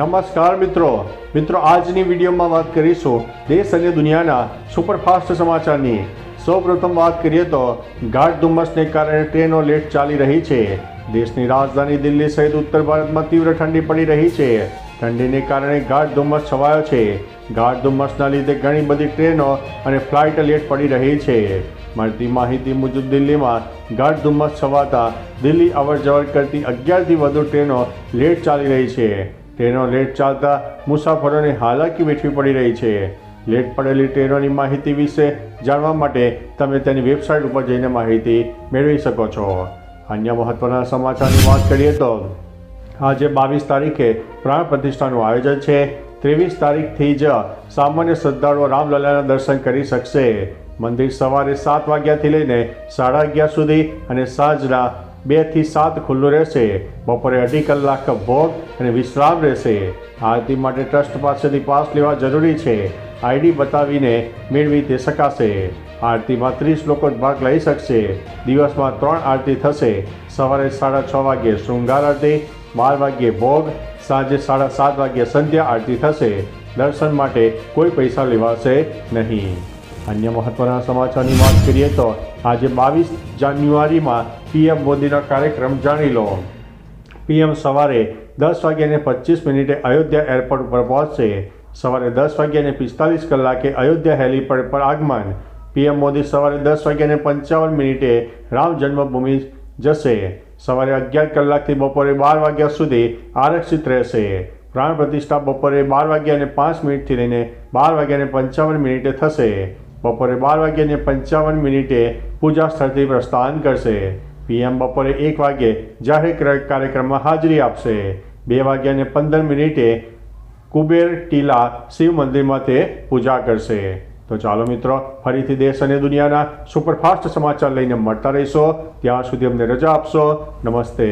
નમસ્કાર મિત્રો આજની વિડીયોમાં વાત કરીશું દેશ અને દુનિયાના સુપરફાસ્ટ સમાચારની। સૌપ્રથમ વાત કરીએ તો ગાઢ ધુમ્મસને કારણે ટ્રેનો લેટ ચાલી રહી છે। દેશની રાજધાની દિલ્હી સહિત ઉત્તર ભારતમાં તીવ્ર ઠંડી પડી રહી છે। ઠંડીને કારણે ગાઢ ધુમ્મસ છવાયો છે। ગાઢ ધુમ્મસના લીધે ઘણી બધી ટ્રેનો અને ફ્લાઇટ લેટ પડી રહી છે। મળતી માહિતી મુજબ દિલ્હીમાં ગાઢ ધુમ્મસ છવાતા દિલ્હી અવરજવર કરતી 11થી વધુ ટ્રેનો લેટ ચાલી રહી છે। ટ્રેનો લેટ ચાલતા મુસાફરોને હાલાકી વેઠવી પડી રહી છે। લેટ પડેલી ટ્રેનોની માહિતી વિશે જાણવા માટે તમે તેની વેબસાઇટ ઉપર જઈને માહિતી મેળવી શકો છો। અન્ય મહત્વના સમાચારની વાત કરીએ તો આજે 22 તારીખે પ્રાણ પ્રતિષ્ઠાનું આયોજન છે। 23 તારીખથી જ સામાન્ય શ્રદ્ધાળુઓ રામલલાના દર્શન કરી શકશે। મંદિર સવારે 7 વાગ્યાથી લઈને 11:30 સુધી અને સાંજના 2 થી 7 ખુલ્લું રહેશે। બપોરે 2.5 કલાક ભોગ અને વિશ્રામ રહેશે। આરતી માટે ટ્રસ્ટ પાસેથી પાસ લેવા જરૂરી છે। આઈડી બતાવીને મેળવી તે શકાશે। આરતીમાં 30 લોકો જ ભાગ લઈ શકશે। દિવસમાં 3 આરતી થશે। સવારે 6:30 વાગ્યે શૃંગાર આરતી, 12 વાગ્યે ભોગ, સાંજે 7:30 વાગ્યે સંધ્યા આરતી થશે। દર્શન માટે કોઈ પૈસા લેવાશે નહીં। અન્ય મહત્વના સમાચારની વાત કરીએ તો આજે 22 જાન્યુઆરીમાં પીએમ મોદીનો કાર્યક્રમ જાણી લો। પીએમ સવારે 10:25 અયોધ્યા એરપોર્ટ ઉપર પહોંચશે। સવારે 10:45 કલાકે અયોધ્યા હેલીપેડ પર આગમન। પીએમ મોદી સવારે 10:55 રામ જન્મભૂમિ જશે। સવારે 11 કલાકથી બપોરે 12 વાગ્યા સુધી આરક્ષિત રહેશે। પ્રાણ પ્રતિષ્ઠા બપોરે 12:05 થી લઈને 12:55 થશે। બપોરે 12:55 પૂજા સ્થળથી પ્રસ્થાન કરશે। પીએમ બપોરે 1 વાગ્યે જાહેર કાર્યક્રમમાં હાજરી આપશે। 2:15 કુબેર ટીલા શિવ મંદિરમાં તે પૂજા કરશે। તો ચાલો મિત્રો, ફરીથી દેશ અને દુનિયાના સુપરફાસ્ટ સમાચાર લઈને મળતા રહીશો। ત્યાં સુધી અમને રજા આપશો। નમસ્તે।